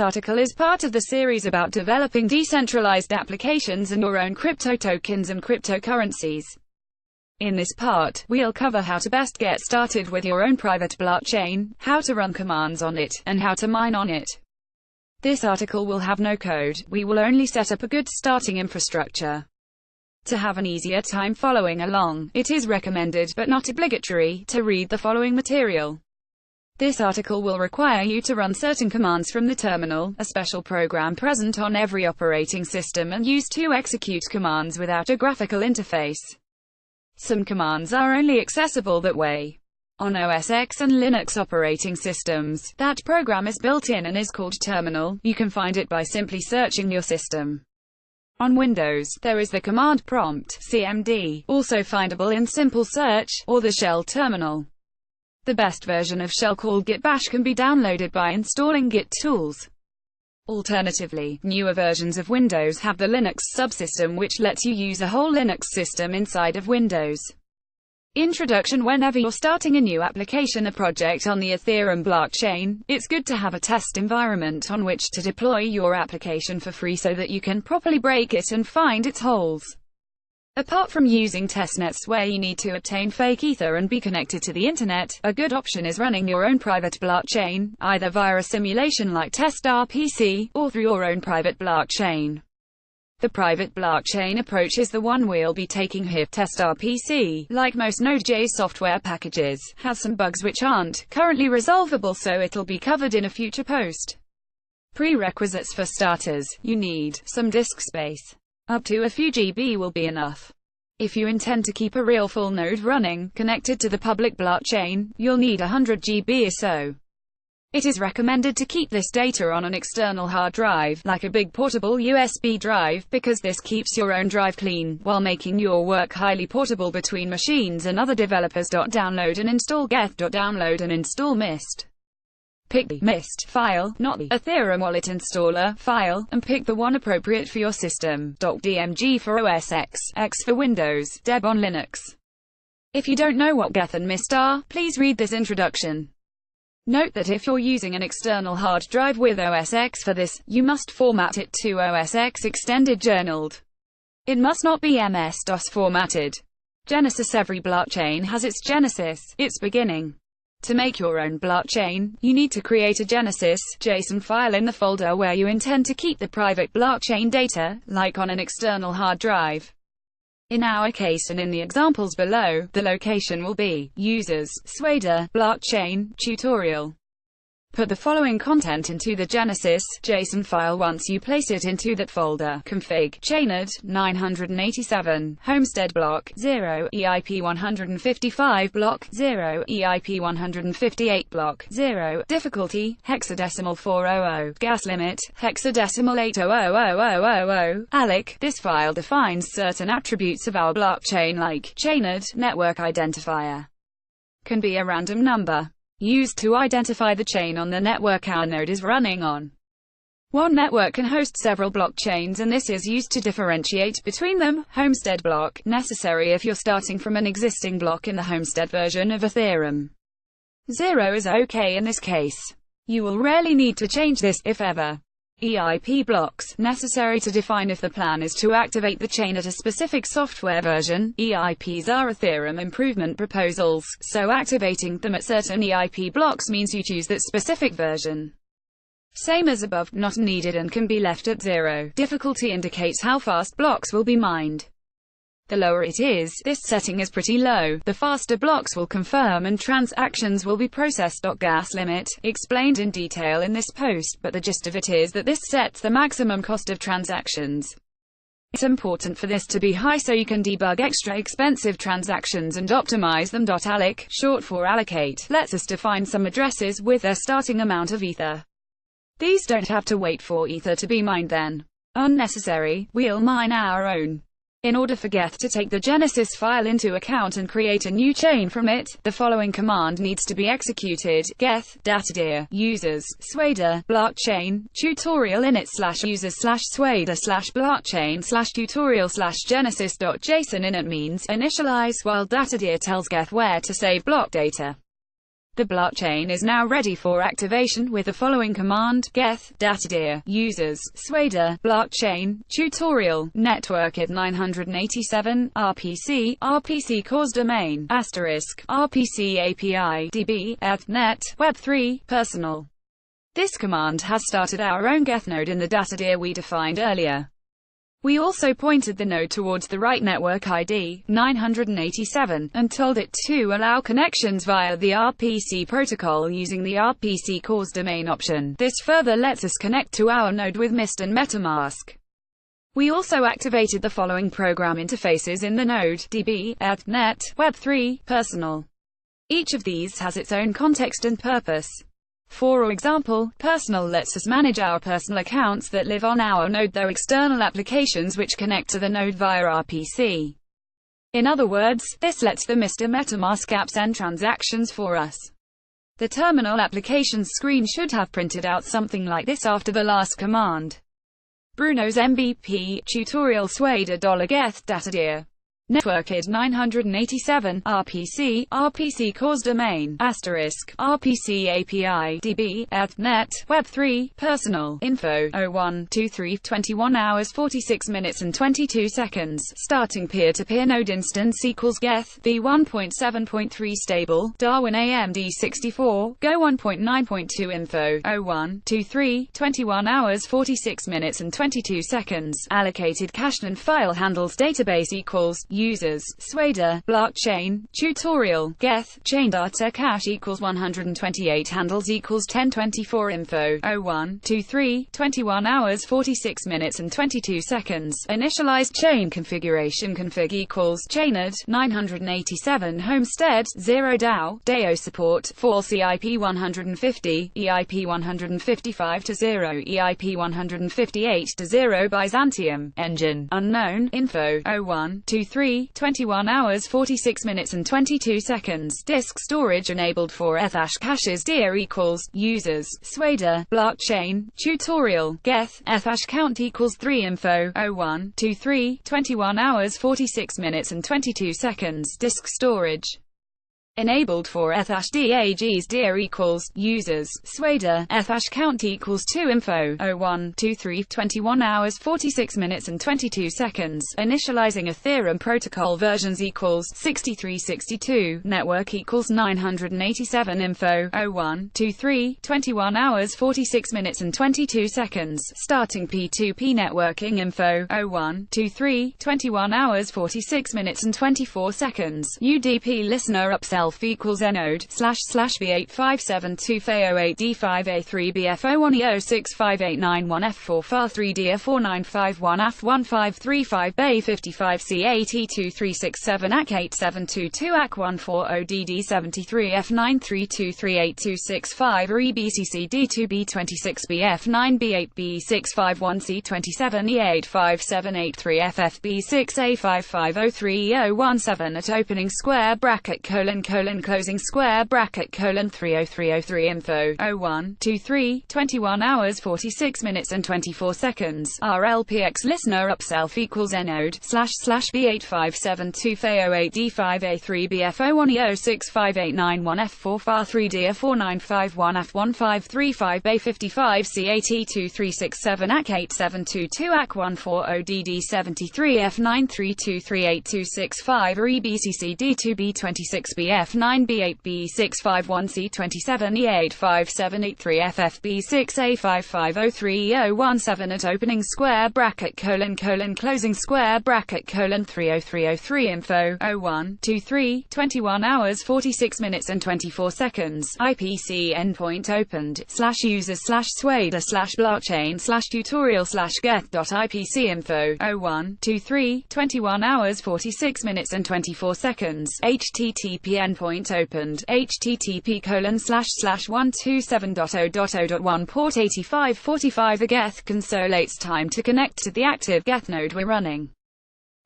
article is part of the series about developing decentralized applications and your own crypto tokens and cryptocurrencies. In this part, we'll cover how to best get started with your own private blockchain, how to run commands on it, and how to mine on it. This article will have no code, we will only set up a good starting infrastructure. To have an easier time following along, it is recommended, but not obligatory, to read the following material. This article will require you to run certain commands from the terminal, a special program present on every operating system and used to execute commands without a graphical interface. Some commands are only accessible that way. On OS X and Linux operating systems, that program is built in and is called terminal. You can find it by simply searching your system. On Windows, there is the command prompt, CMD, also findable in simple search, or the shell terminal. The best version of shell called Git Bash can be downloaded by installing Git tools. Alternatively, newer versions of Windows have the Linux subsystem, which lets you use a whole Linux system inside of Windows. Introduction: whenever you're starting a new application or project on the Ethereum blockchain, it's good to have a test environment on which to deploy your application for free so that you can properly break it and find its holes. Apart from using testnets where you need to obtain fake ether and be connected to the internet, a good option is running your own private blockchain, either via a simulation like TestRPC, or through your own private blockchain. The private blockchain approach is the one we'll be taking here. TestRPC, like most Node.js software packages, has some bugs which aren't currently resolvable, so it'll be covered in a future post. Prerequisites: for starters, you need some disk space. Up to a few GB will be enough. If you intend to keep a real full node running, connected to the public blockchain, you'll need 100 GB or so. It is recommended to keep this data on an external hard drive, like a big portable USB drive, because this keeps your own drive clean, while making your work highly portable between machines and other developers. Download and install Geth. Download and install Mist. Pick the Mist file, not the Ethereum wallet installer file, and pick the one appropriate for your system. .dmg for OS X, X for Windows, Deb on Linux. If you don't know what Geth and Mist are, please read this introduction. Note that if you're using an external hard drive with OS X for this, you must format it to OS X extended journaled. It must not be MS-DOS formatted. Genesis: every blockchain has its genesis, its beginning. To make your own blockchain, you need to create a Genesis JSON file in the folder where you intend to keep the private blockchain data, like on an external hard drive. In our case and in the examples below, the location will be users, Swader, blockchain, tutorial. Put the following content into the Genesis JSON file once you place it into that folder: config, chained, 987, homestead block, 0, EIP 155 block, 0, EIP 158 block, 0, difficulty, hexadecimal 400, gas limit, hexadecimal 8000000, alloc. This file defines certain attributes of our blockchain like chained, network identifier. Can be a random number. Used to identify the chain on the network our node is running on. One network can host several blockchains, and this is used to differentiate between them. Homestead block, necessary if you're starting from an existing block in the homestead version of Ethereum. 0 is okay in this case. You will rarely need to change this, if ever. EIP blocks, necessary to define if the plan is to activate the chain at a specific software version. EIPs are Ethereum improvement proposals, so activating them at certain EIP blocks means you choose that specific version. Same as above, not needed and can be left at 0. Difficulty indicates how fast blocks will be mined. The lower it is, this setting is pretty low, the faster blocks will confirm and transactions will be processed. Gas limit, explained in detail in this post, but the gist of it is that this sets the maximum cost of transactions. It's important for this to be high so you can debug extra expensive transactions and optimize them. Alloc, short for allocate, lets us define some addresses with their starting amount of ether. These don't have to wait for ether to be mined then. Unnecessary, we'll mine our own. In order for Geth to take the Genesis file into account and create a new chain from it, the following command needs to be executed: Geth, datadir, users, Swader, blockchain, tutorial init /users /swader blockchain tutorial genesis.json. Init means initialize, while datadir tells Geth where to save block data. The blockchain is now ready for activation with the following command: geth datadir users Swader blockchain tutorial network id 987 RPC cause domain asterisk RPC API DB net web3 personal. This command has started our own geth node in the datadir we defined earlier. We also pointed the node towards the right network ID, 987, and told it to allow connections via the RPC protocol using the RPC cause domain option. This further lets us connect to our node with Mist and MetaMask. We also activated the following program interfaces in the node: DB, net, Web3, personal. Each of these has its own context and purpose. For example, personal lets us manage our personal accounts that live on our node, though external applications which connect to the node via RPC. In other words, this lets the Mr. MetaMask app send transactions for us. The terminal applications screen should have printed out something like this after the last command. Bruno's MVP tutorial Swader $geth datadir network id 987 RPC cause domain asterisk RPC API DB net web3 personal info 0123 21 hours 46 minutes and 22 seconds starting peer-to-peer node instance equals geth v1.7.3 stable Darwin AMD 64 go 1.9.2 info 0123 21 hours 46 minutes and 22 seconds allocated cached and file handles database equals users Swader blockchain tutorial geth chain data cache equals 128 handles equals 1024 info 0123 21 hours 46 minutes and 22 seconds initialized chain configuration config equals chained 987 homestead 0 DAO support false EIP 150 EIP 155 to 0 EIP 158 to 0 Byzantium engine unknown info 0123 21 hours 46 minutes and 22 seconds disk storage enabled for Ethash caches dir equals users Swader blockchain tutorial geth Ethash count equals 3 info 0123 21 hours 46 minutes and 22 seconds disk storage enabled for Ethash DAGs dir equals users Swader Ethash count equals 2 info 0123 21 hours 46 minutes and 22 seconds initializing Ethereum protocol versions equals 6362 network equals 987 info 0123 21 hours 46 minutes and 22 seconds starting P2P networking info 0123 21 hours 46 minutes and 24 seconds UDP listener upsell equals node /b8572 FA08 D5 A3 BF01 E06589 F4 FA3 DR4951 F1535 Bay55 C8E2367 AC8722 AC140 DD73 F9323825 EBCC D2B26 BF9 B8 B651 C27 E85783 FFB6 A5503 E017 at opening square bracket colon closing square bracket colon 30303 info 0123 21 hours 46 minutes and 24 seconds RLPX listener upself equals node /b8572 FA08 D5 A3 BF01 E06589 F4 FA3 DR4951 F1535 Bay55 C8E2367 AC8722 AC140 DD73 F9323825 EBCC D2B26 BF9 B8 B651 C27 E85783 FFB6 A5503 E017 at opening square bracket colon closing square bracket colon 30303 info 0123 21 hours 46 minutes and 24 seconds IPC endpoint opened /users /swader /blockchain /tutorial /geth.ipc info 0123 21 hours 46 minutes and 24 seconds HTTP endpoint opened http://127.0.0.1 port 8545 The geth console it's time to connect to the active geth node we're running.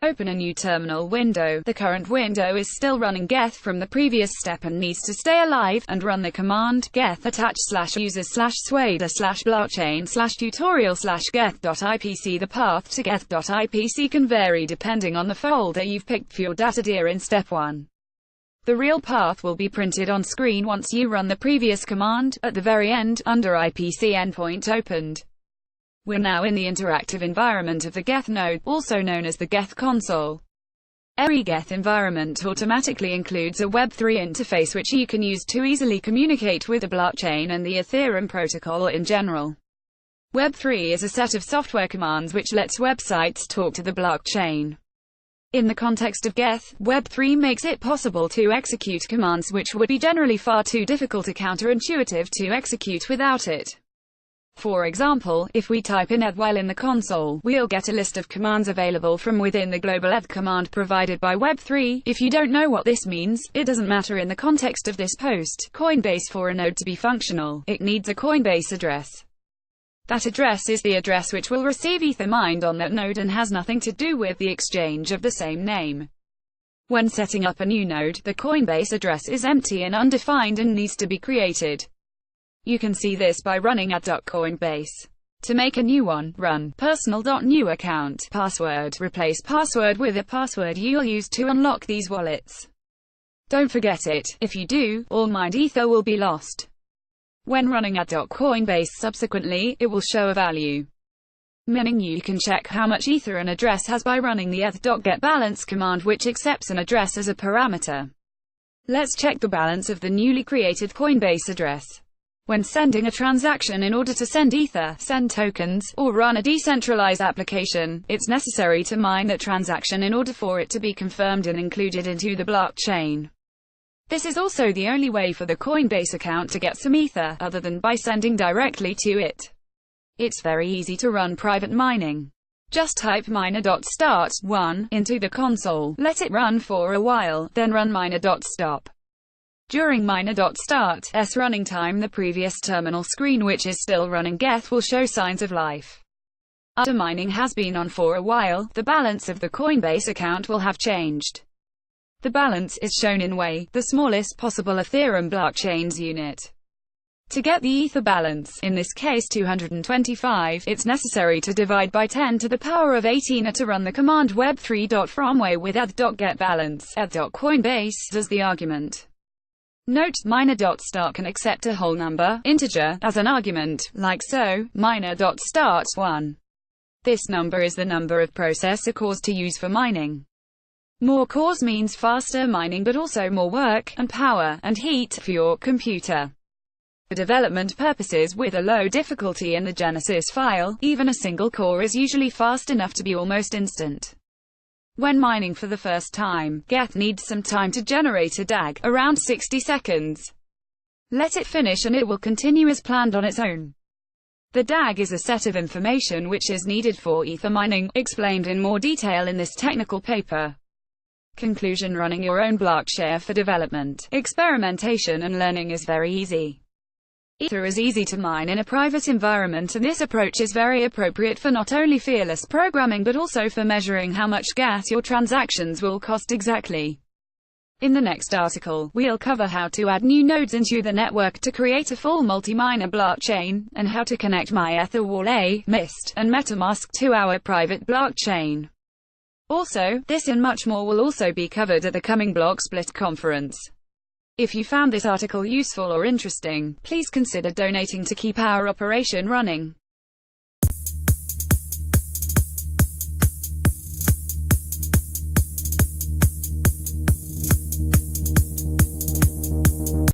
Open a new terminal window. The current window is still running geth from the previous step and needs to stay alive, and run the command geth attach /users /swader /blockchain /tutorial /geth.ipc. The path to geth.ipc can vary depending on the folder you've picked for your datadir in step 1. The real path will be printed on screen once you run the previous command, at the very end, under IPC endpoint opened. We're now in the interactive environment of the Geth node, also known as the Geth console. Every Geth environment automatically includes a Web3 interface which you can use to easily communicate with the blockchain and the Ethereum protocol in general. Web3 is a set of software commands which lets websites talk to the blockchain. In the context of Geth, Web3 makes it possible to execute commands which would be generally far too difficult or counterintuitive to execute without it. For example, if we type in eth while in the console, we'll get a list of commands available from within the global eth command provided by Web3. If you don't know what this means, it doesn't matter in the context of this post. Coinbase, for a node to be functional, it needs a Coinbase address. That address is the address which will receive ether mined on that node and has nothing to do with the exchange of the same name. When setting up a new node, the Coinbase address is empty and undefined and needs to be created. You can see this by running eth.coinbase. To make a new one, run personal.new account, password, replace password with a password you'll use to unlock these wallets. Don't forget it. If you do, all mined ether will be lost. When running eth.coinbase subsequently, it will show a value. Meaning you can check how much ether an address has by running the eth.getBalance command, which accepts an address as a parameter. Let's check the balance of the newly created Coinbase address. When sending a transaction in order to send ether, send tokens, or run a decentralized application, it's necessary to mine that transaction in order for it to be confirmed and included into the blockchain. This is also the only way for the Coinbase account to get some ether, other than by sending directly to it. It's very easy to run private mining. Just type miner.start 1 into the console, let it run for a while, then run miner.stop. During miner.start's running time, the previous terminal screen, which is still running Geth, will show signs of life. After mining has been on for a while, the balance of the Coinbase account will have changed. The balance is shown in way, the smallest possible Ethereum blockchain's unit. To get the ether balance, in this case 225, it's necessary to divide by 10 to the power of 18 to run the command web3.fromway with eth.getBalance, eth.coinbase as the argument. Note, miner.start can accept a whole number, integer, as an argument, like so, miner.start 1. This number is the number of processor cores to use for mining. More cores means faster mining but also more work, and power, and heat, for your computer. For development purposes with a low difficulty in the Genesis file, even a single core is usually fast enough to be almost instant. When mining for the first time, Geth needs some time to generate a DAG, around 60 seconds. Let it finish and it will continue as planned on its own. The DAG is a set of information which is needed for ether mining, explained in more detail in this technical paper. Conclusion: running your own blockchain for development, experimentation and learning is very easy. Ether is easy to mine in a private environment, and this approach is very appropriate for not only fearless programming but also for measuring how much gas your transactions will cost exactly. In the next article, we'll cover how to add new nodes into the network to create a full multi-miner blockchain, and how to connect MyEtherWallet, Mist, and MetaMask to our private blockchain. Also, this and much more will also be covered at the coming Block Split conference. If you found this article useful or interesting, please consider donating to keep our operation running.